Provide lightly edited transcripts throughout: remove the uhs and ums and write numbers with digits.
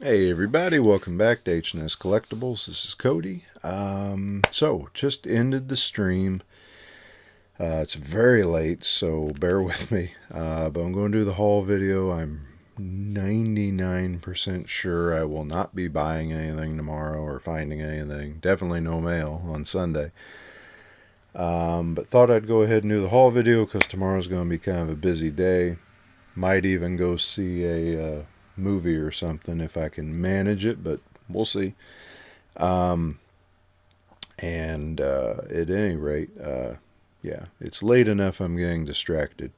Hey everybody, welcome back to H&S Collectibles. This is Cody. So just ended the stream. It's very late, so bear with me. But I'm going to do the haul video. I'm 99% sure I will not be buying anything tomorrow or finding anything. Definitely no mail on Sunday. But thought I'd go ahead and do the haul video because tomorrow's going to be kind of a busy day. Might even go see a movie or something if I can manage it, but we'll see. And at any rate, yeah, it's late enough I'm getting distracted.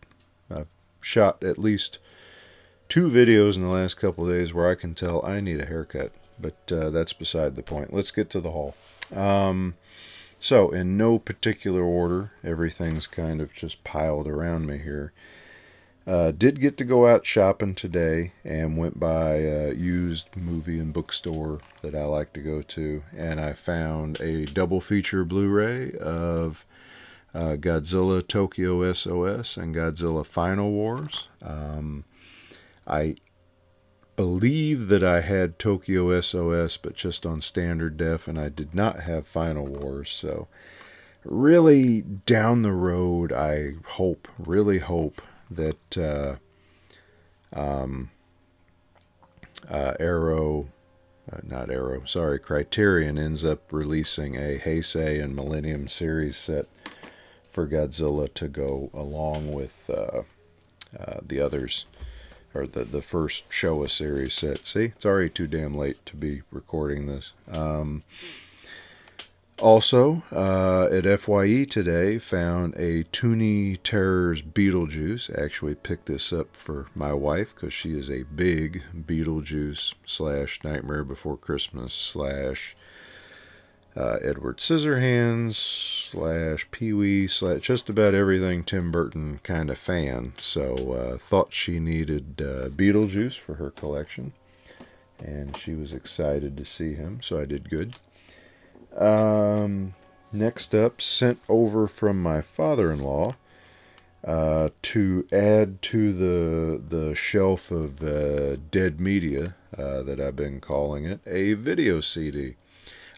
I've shot at least 2 videos in the last couple of days where I can tell I need a haircut, but that's beside the point. Let's get to the haul. So, in no particular order, everything's kind of just piled around me here. Did get to go out shopping today and went by a used movie and bookstore that I like to go to, and I found a double feature Blu-ray of Godzilla Tokyo SOS and Godzilla Final Wars. I believe that I had Tokyo SOS, but just on standard def, and I did not have Final Wars, so really down the road, I really hope that Criterion ends up releasing a Heisei and Millennium series set for Godzilla to go along with the others, or the first Showa series set. See, it's already too damn late to be recording this. Also, at FYE today, found a Toony Terrors Beetlejuice. Actually picked this up for my wife because she is a big Beetlejuice / Nightmare Before Christmas / Edward Scissorhands / Pee-wee / just about everything Tim Burton kind of fan. So thought she needed Beetlejuice for her collection, and she was excited to see him, so I did good. Next up, sent over from my father-in-law to add to the shelf of dead media that I've been calling it, a video CD.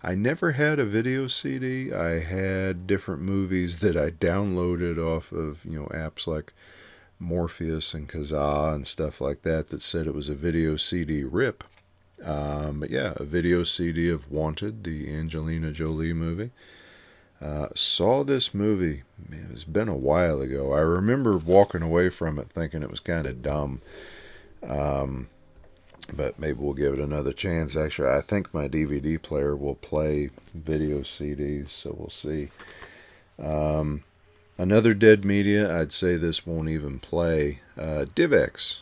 I never had a video CD. I had different movies that I downloaded off of apps like Morpheus and Kazaa and stuff like that said it was a video CD rip. But yeah, a video CD of Wanted, the Angelina Jolie movie. Saw this movie, man, it's been a while ago. I remember walking away from it thinking it was kind of dumb. But maybe we'll give it another chance. Actually, I think my DVD player will play video CDs, so we'll see. Another dead media, I'd say this won't even play. DivX.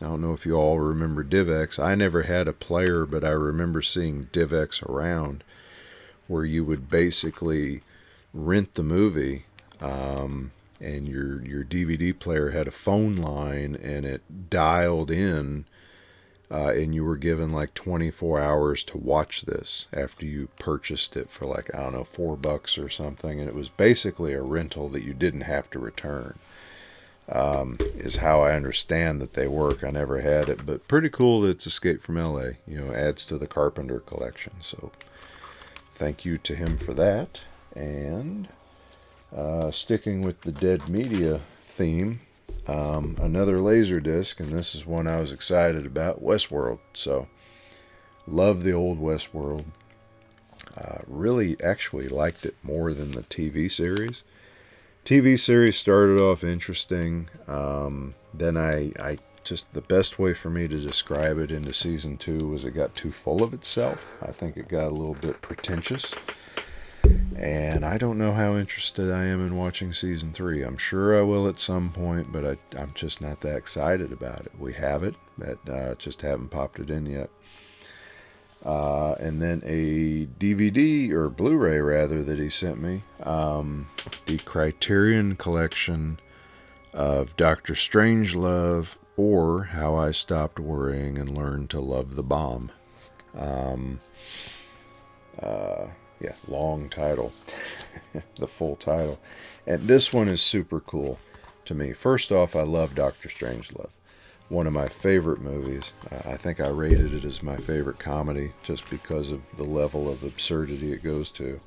I don't know if you all remember DivX. I never had a player, but I remember seeing DivX around where you would basically rent the movie, and your DVD player had a phone line and it dialed in, and you were given like 24 hours to watch this after you purchased it for like, I don't know, $4 or something, and it was basically a rental that you didn't have to return. Is how I understand that they work. I never had it, but pretty cool that it's Escape from LA. Adds to the Carpenter collection. So thank you to him for that. And sticking with the dead media theme, another Laserdisc, and this is one I was excited about, WestWorld. So love the old WestWorld. Really actually liked it more than the TV series. TV series started off interesting. Then I just, the best way for me to describe it into season 2 was it got too full of itself. I think it got a little bit pretentious. And I don't know how interested I am in watching season 3. I'm sure I will at some point, but I'm just not that excited about it. We have it, but just haven't popped it in yet. And then a DVD, or Blu-ray rather, that he sent me. The Criterion collection of Dr. Strangelove, or How I Stopped Worrying and Learned to Love the Bomb. Yeah, long title. The full title. And this one is super cool to me. First off, I love Dr. Strangelove. one of my favorite movies. I think I rated it as my favorite comedy just because of the level of absurdity it goes to.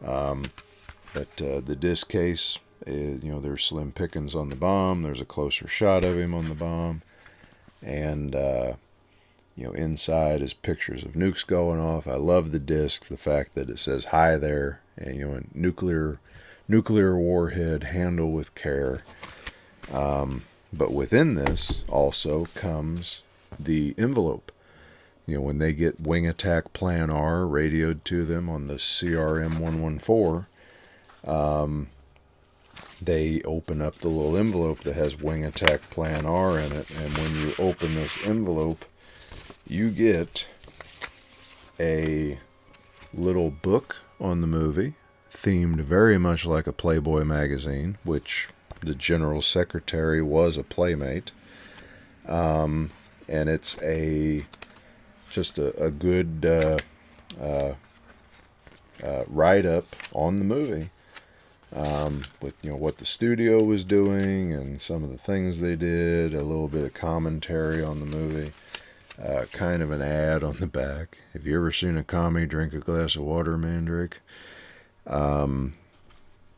But the disc case, is, there's slim pickings on the bomb. There's a closer shot of him on the bomb. And, inside is pictures of nukes going off. I love the disc, the fact that it says hi there. And, a nuclear warhead, handle with care. But within this also comes the envelope. When they get Wing Attack Plan R radioed to them on the CRM-114, they open up the little envelope that has Wing Attack Plan R in it. And when you open this envelope, you get a little book on the movie, themed very much like a Playboy magazine, which the General Secretary was a playmate. And it's just a good write-up on the movie, with what the studio was doing and some of the things they did, a little bit of commentary on the movie, kind of an ad on the back. Have you ever seen a commie drink a glass of water, Mandrake?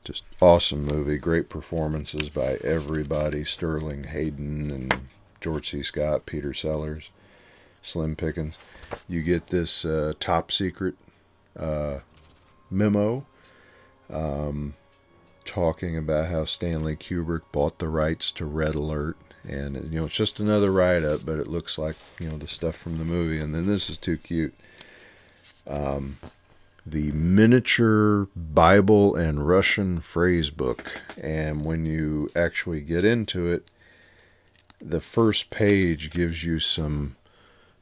Just awesome movie, great performances by everybody, Sterling Hayden and George C. Scott, Peter Sellers, slim pickings. You get this top secret memo talking about how Stanley Kubrick bought the rights to Red Alert. And, it's just another write-up, but it looks like, the stuff from the movie. And then this is too cute. The miniature Bible and Russian phrase book. And when you actually get into it, the first page gives you some,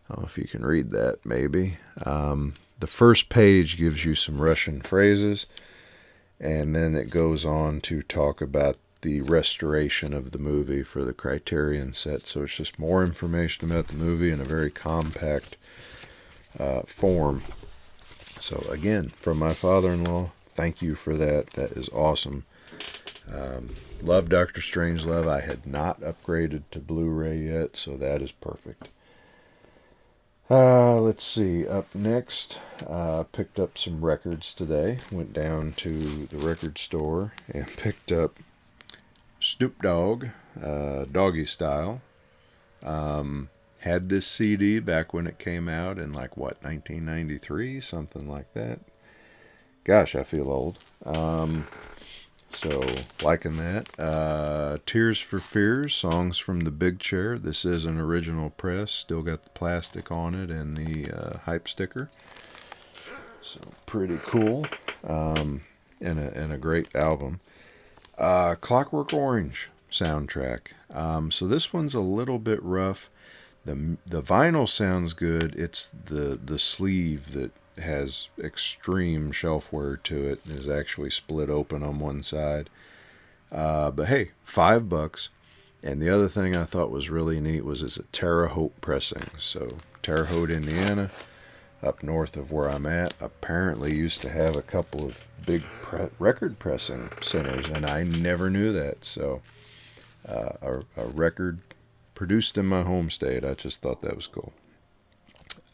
I don't know if you can read that, maybe. The first page gives you some Russian phrases, and then it goes on to talk about the restoration of the movie for the Criterion set. So it's just more information about the movie in a very compact form. So again, from my father-in-law, thank you for that. That is awesome. Love Dr. Strangelove. I had not upgraded to Blu-ray yet, so that is perfect. Let's see. Up next, picked up some records today. Went down to the record store and picked up Snoop Dogg, Doggy Style. Had this CD back when it came out in 1993, something like that. Gosh, I feel old. So, liking that. Tears for Fears, Songs from the Big Chair. This is an original press. Still got the plastic on it and the hype sticker. So, pretty cool. And a great album. Clockwork Orange soundtrack. So this one's a little bit rough. The vinyl sounds good. It's the sleeve that has extreme shelf wear to it is actually split open on one side. But hey, $5. And the other thing I thought was really neat was it's a Terre Haute pressing. So Terre Haute, Indiana, up north of where I'm at, apparently used to have a couple of big record pressing centers, and I never knew that. So a record produced in my home state. I just thought that was cool.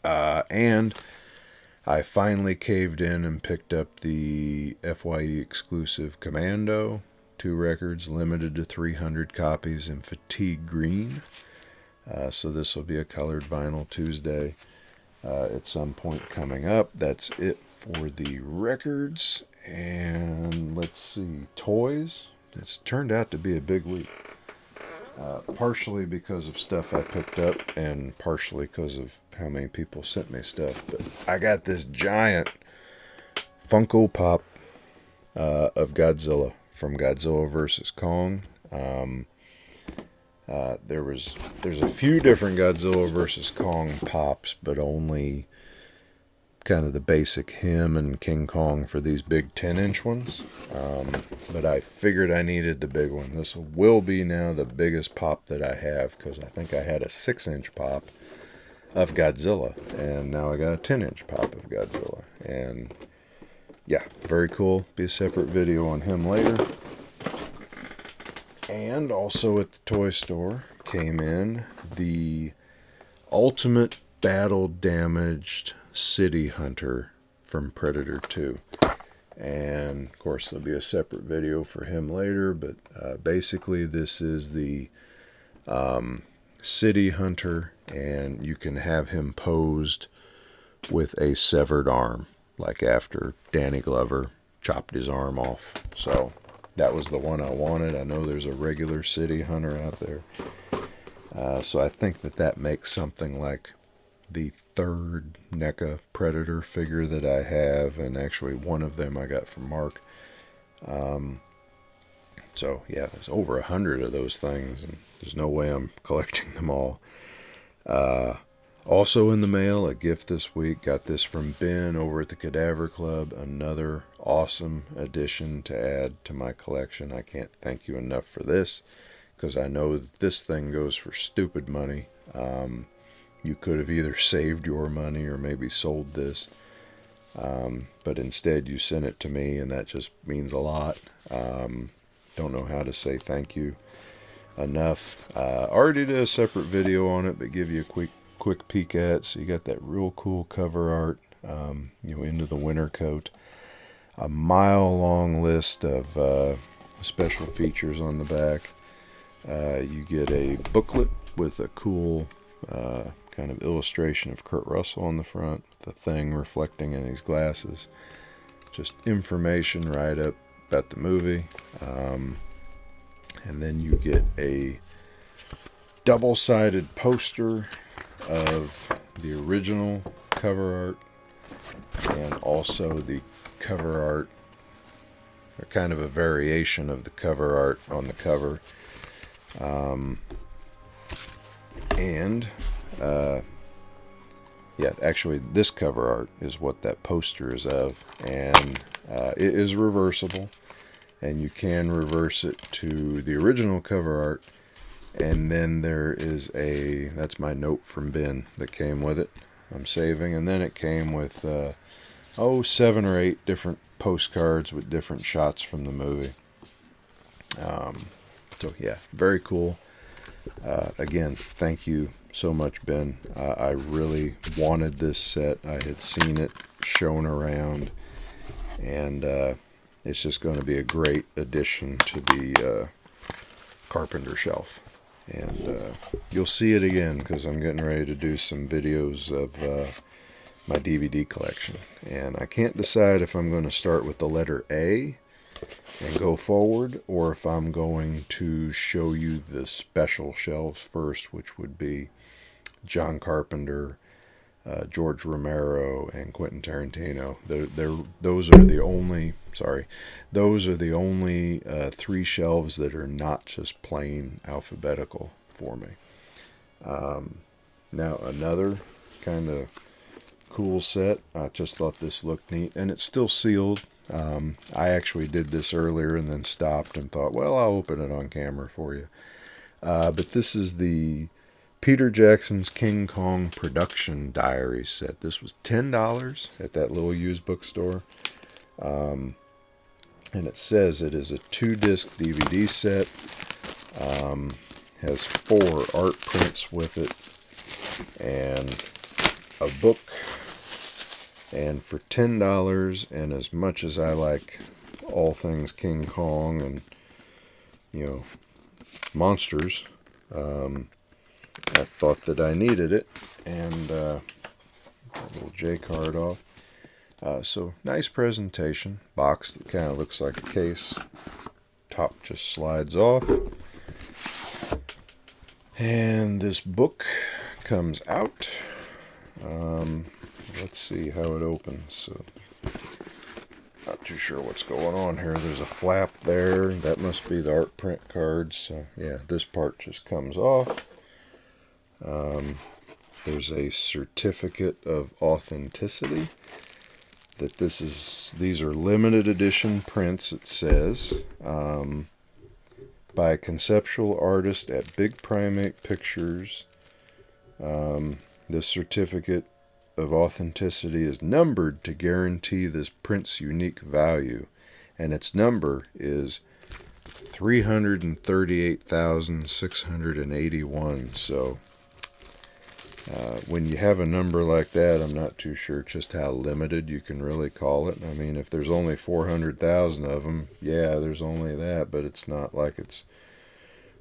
And I finally caved in and picked up the FYE exclusive Commando, 2 records, limited to 300 copies in fatigue green. So this will be a colored vinyl Tuesday at some point coming up. That's it for the records. And let's see, toys. It's turned out to be a big week. Partially because of stuff I picked up and partially because of how many people sent me stuff. But I got this giant Funko Pop of Godzilla from Godzilla vs. Kong. There's a few different Godzilla vs. Kong pops, but only kind of the basic him and King Kong for these big 10-inch ones. But I figured I needed the big one. This will be now the biggest pop that I have, because I think I had a 6-inch pop of Godzilla, and now I got a 10-inch pop of Godzilla. And yeah, very cool. Be a separate video on him later. And also at the toy store came in the ultimate battle damaged city hunter from Predator 2. And of course there'll be a separate video for him later, but basically this is the city hunter, and you can have him posed with a severed arm, like after Danny Glover chopped his arm off. So that was the one I wanted. I know there's a regular city hunter out there, so I think that makes something like the third NECA Predator figure that I have, and actually one of them I got from Mark. So yeah, there's over 100 of those things, and there's no way I'm collecting them all. Also in the mail, a gift this week. Got this from Ben over at the Cadaver Club. Another awesome addition to add to my collection. I can't thank you enough for this, because I know that this thing goes for stupid money. You could have either saved your money or maybe sold this. But instead you sent it to me, and that just means a lot. Don't know how to say thank you enough. Already did a separate video on it, but give you a quick peek at. So you got that real cool cover art, into the winter coat. A mile-long list of special features on the back. You get a booklet with a cool kind of illustration of Kurt Russell on the front, the thing reflecting in his glasses. Just information right up about the movie. And then you get a double-sided poster of the original cover art, and also the cover art, or kind of a variation of the cover art on the cover. Actually this cover art is what that poster is of, and it is reversible, and you can reverse it to the original cover art. And then there is that's my note from Ben that came with it. I'm saving. And then it came with 7 or 8 different postcards with different shots from the movie. So yeah, very cool. Again, thank you so much, Ben. I really wanted this set. I had seen it shown around, and it's just going to be a great addition to the Carpenter shelf. And you'll see it again, because I'm getting ready to do some videos of my DVD collection. And I can't decide if I'm going to start with the letter A and go forward, or if I'm going to show you the special shelves first, which would be John Carpenter, George Romero, and Quentin Tarantino. Those are the only 3 shelves that are not just plain alphabetical for me. Now another kind of cool set. I just thought this looked neat, and it's still sealed. I actually did this earlier and then stopped and thought, well, I'll open it on camera for you. But this is the Peter Jackson's King Kong Production Diary set. This was $10 at that little used bookstore. And it says it is a 2-disc DVD set. Has 4 art prints with it, and a book. And for $10, and as much as I like all things King Kong and, monsters, I thought that I needed it. And a little J card off. So nice presentation. Box that kind of looks like a case. Top just slides off. And this book comes out. Let's see how it opens. So, not too sure what's going on here. There's a flap there. That must be the art print cards. So yeah, this part just comes off. There's a certificate of authenticity. That these are limited edition prints, it says, by a conceptual artist at Big Primate Pictures. This certificate of authenticity is numbered to guarantee this print's unique value, and its number is 338,681. So When you have a number like that, I'm not too sure just how limited you can really call it. I mean, if there's only 400,000 of them, yeah, there's only that, but it's not like it's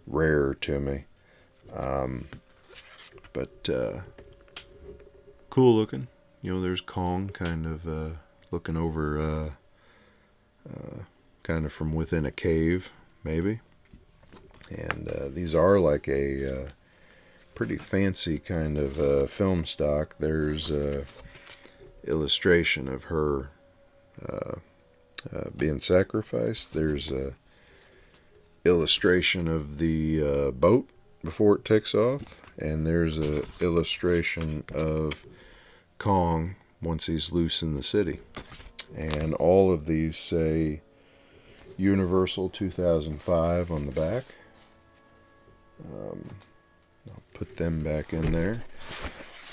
rare to me. But cool looking. There's Kong kind of looking over, kind of from within a cave, maybe. And these are like a pretty fancy kind of film stock. There's a illustration of her being sacrificed. There's a illustration of the boat before it takes off, and there's a illustration of Kong once he's loose in the city. And all of these say Universal 2005 on the back. I'll put them back in there.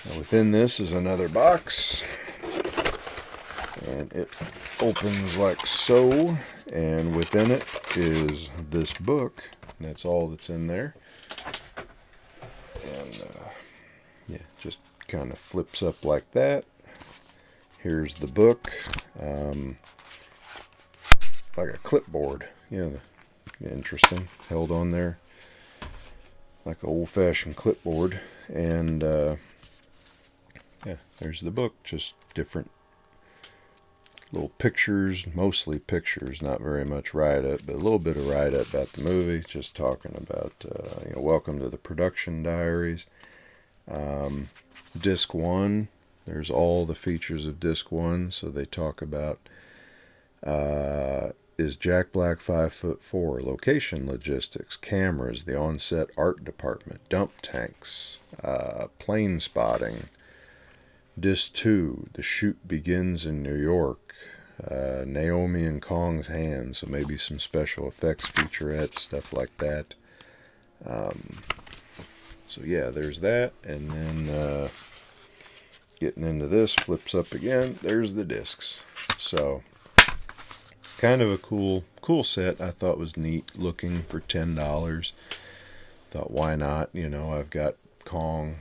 Now within this is another box, and it opens like so, and within it is this book, and that's all that's in there. And yeah, just kind of flips up like that. Here's the book, like a clipboard, interesting, held on there like an old-fashioned clipboard. And yeah, there's the book, just different little pictures, mostly pictures, not very much write-up, but a little bit of write-up about the movie, just talking about, welcome to the production diaries. Disc 1, there's all the features of Disc 1, so they talk about, is Jack Black 5'4", location logistics, cameras, the on-set art department, dump tanks, plane spotting. Disc 2, the shoot begins in New York, Naomi and Kong's hand, so maybe some special effects featurettes, stuff like that. So yeah, there's that, and then getting into this, flips up again, there's the discs. So kind of a cool set. I thought was neat looking for $10. Thought, why not? I've got Kong,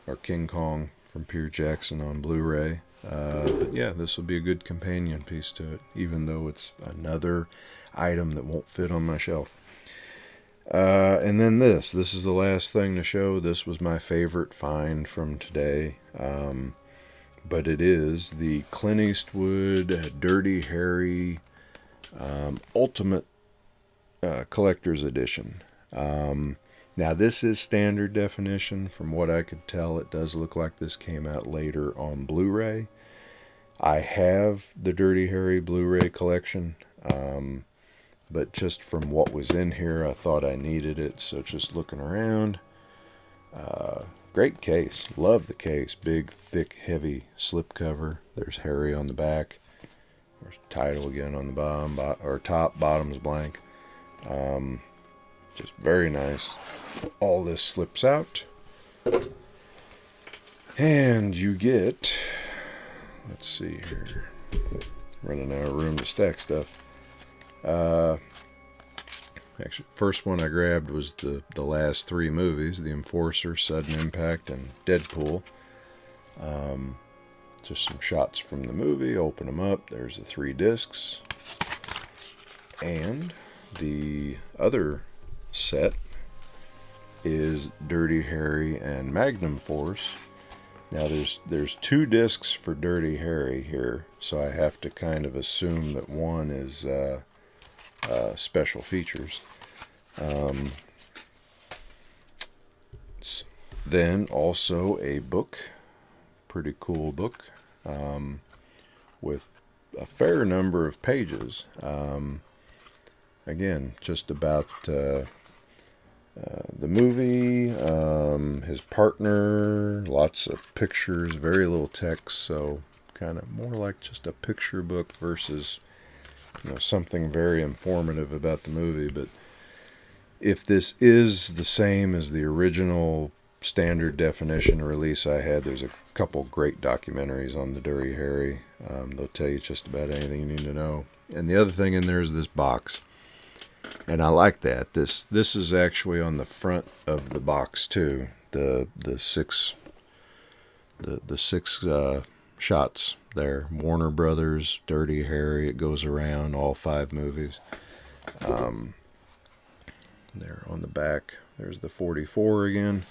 or King Kong from Peter Jackson on Blu-ray. But yeah, this will be a good companion piece to it, even though it's another item that won't fit on my shelf. And then this is the last thing to show. This was my favorite find from today. But it is the Clint Eastwood Dirty Harry Ultimate Collector's Edition. Now this is standard definition. From what I could tell, it does look like this came out later on Blu-ray. I have the Dirty Harry Blu-ray collection, but just from what was in here, I thought I needed it. So just looking around, great case. Love the case. Big, thick, heavy slipcover. There's Harry on the back. There's title again on the bottom, or top. Bottom's blank. Just very nice. All this slips out, and you get, let's see here, running out of room to stack stuff. Actually, first one I grabbed was the last three movies: The Enforcer, Sudden Impact, and Deadpool. Just some shots from the movie. Open them up. There's the 3 discs, and the other set is Dirty Harry and Magnum Force. Now there's 2 discs for Dirty Harry here, so I have to kind of assume that one is special features. Then also a book, pretty cool book, with a fair number of pages. Again, just about the movie, his partner, lots of pictures, very little text, so kind of more like just a picture book versus something very informative about the movie. But if this is the same as the original standard definition release I had, there's a couple great documentaries on the Dirty Harry. They'll tell you just about anything you need to know. And the other thing in there is this box. And I like that. This is actually on the front of the box too. The 6 the six shots there. Warner Brothers, Dirty Harry, it goes around all 5 movies. There on the back, there's the 44 again.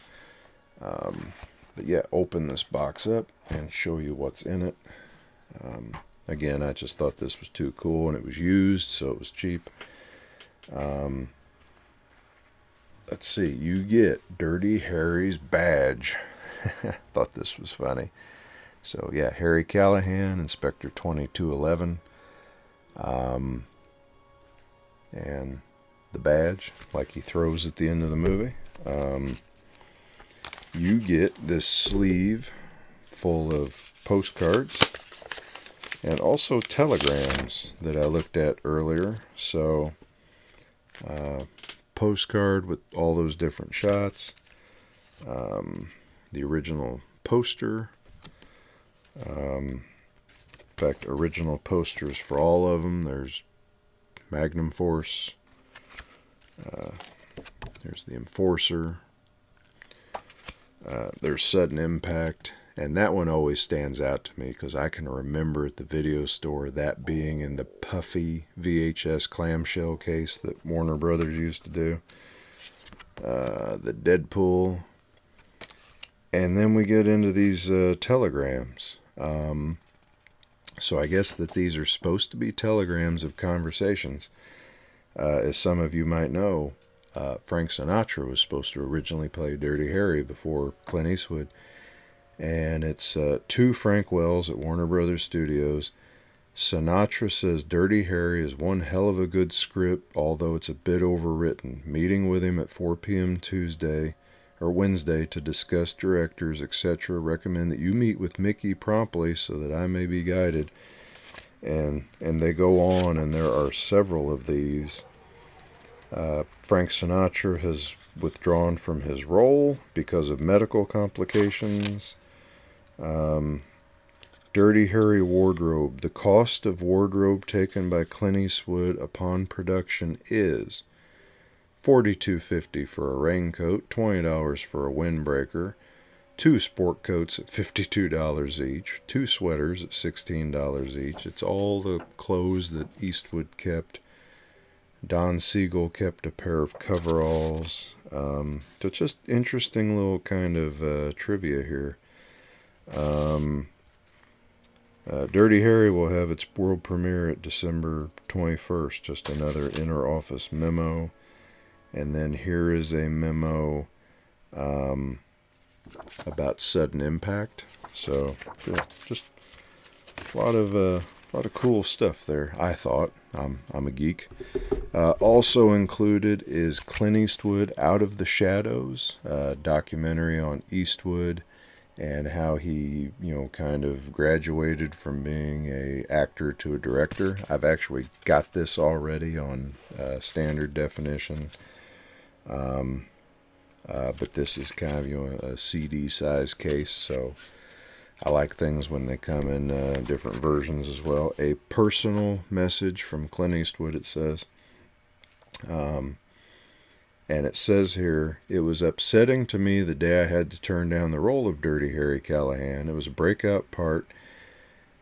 But yeah, open this box up and show you what's in it. Again, I just thought this was too cool, and it was used, so it was cheap. Let's see, you get Dirty Harry's badge. Thought this was funny. So yeah, Harry Callahan, Inspector 2211. And the badge, like he throws at the end of the movie. You get this sleeve full of postcards and also telegrams that I looked at earlier. So, postcard with all those different shots. The original poster. In fact, original posters for all of them. There's Magnum Force. There's the Enforcer. There's Sudden Impact. And that one always stands out to me because I can remember at the video store that being in the puffy VHS clamshell case that Warner Brothers used to do. The Deadpool. And then we get into these telegrams. So I guess that these are supposed to be telegrams of conversations. As some of you might know, Frank Sinatra was supposed to originally play Dirty Harry before Clint Eastwood. And it's to Frank Wells at Warner Brothers Studios. Sinatra says Dirty Harry is one hell of a good script, although it's a bit overwritten. Meeting with him at 4 p.m. Wednesday to discuss directors, etc. Recommend that you meet with Mickey promptly so that I may be guided. And they go on, and there are several of these. Frank Sinatra has withdrawn from his role because of medical complications. Dirty Harry wardrobe. The cost of wardrobe taken by Clint Eastwood upon production is $42.50 for a raincoat, $20 for a windbreaker, 2 sport coats at $52 each, 2 sweaters at $16 each. It's all the clothes that Eastwood kept. Don Siegel kept a pair of coveralls. So it's just interesting little kind of trivia here. Dirty Harry will have its world premiere at December 21st. Just another inner office memo. And then here is a memo about Sudden Impact. So yeah, just a lot of cool stuff there, I thought. I'm a geek. Also included is Clint Eastwood Out of the Shadows, a documentary on Eastwood and how he, kind of graduated from being a actor to a director. I've actually got this already on standard definition. But this is kind of, a CD size case, so I like things when they come in different versions as well. A personal message from Clint Eastwood, it says. And it says here, it was upsetting to me the day I had to turn down the role of Dirty Harry Callahan. It was a breakout part,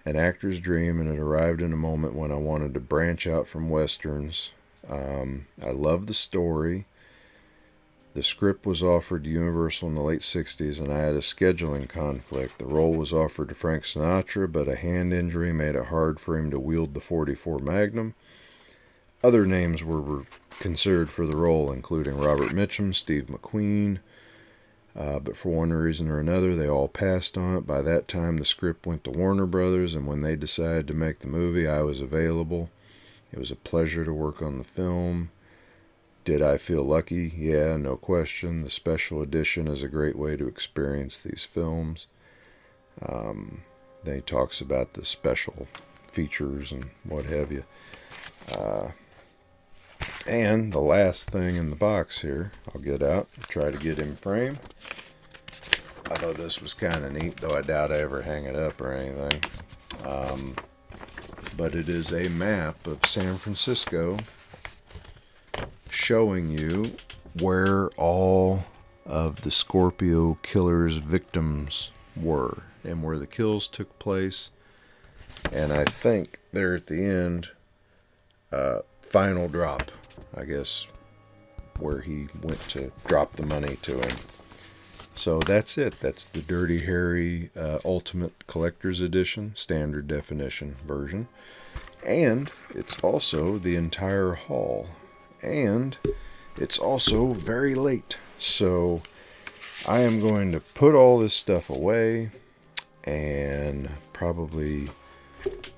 an actor's dream, and it arrived in a moment when I wanted to branch out from westerns. I love the story. The script was offered to Universal in the late 60s, and I had a scheduling conflict. The role was offered to Frank Sinatra, but a hand injury made it hard for him to wield the .44 Magnum. Other names were considered for the role, including Robert Mitchum, Steve McQueen, but for one reason or another, they all passed on it. By that time, the script went to Warner Brothers, and when they decided to make the movie, I was available. It was a pleasure to work on the film. Did I feel lucky? Yeah, no question. The special edition is a great way to experience these films. Then he talks about the special features and what have you. And the last thing in the box here, I'll get out and try to get in frame. I thought this was kind of neat, though I doubt I ever hang it up or anything. But it is a map of San Francisco showing you where all of the Scorpio killer's victims were. and where the kills took place. And I think there at the end, final drop, I guess, where he went to drop the money to him. So that's it. That's the Dirty Harry Ultimate Collector's Edition, standard definition version. And it's also the entire haul. And it's also very late. So I am going to put all this stuff away and probably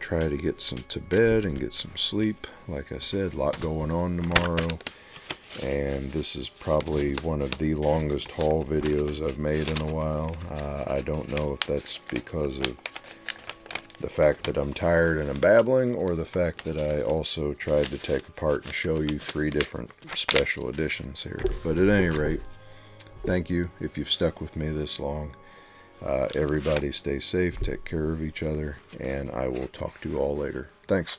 try to get to bed and get some sleep. Like I said, a lot going on tomorrow. And this is probably one of the longest haul videos I've made in a while. I don't know if that's because of the fact that I'm tired and I'm babbling, or the fact that I also tried to take apart and show you 3 different special editions here. But at any rate, thank you if you've stuck with me this long. Everybody stay safe, take care of each other, and I will talk to you all later. Thanks.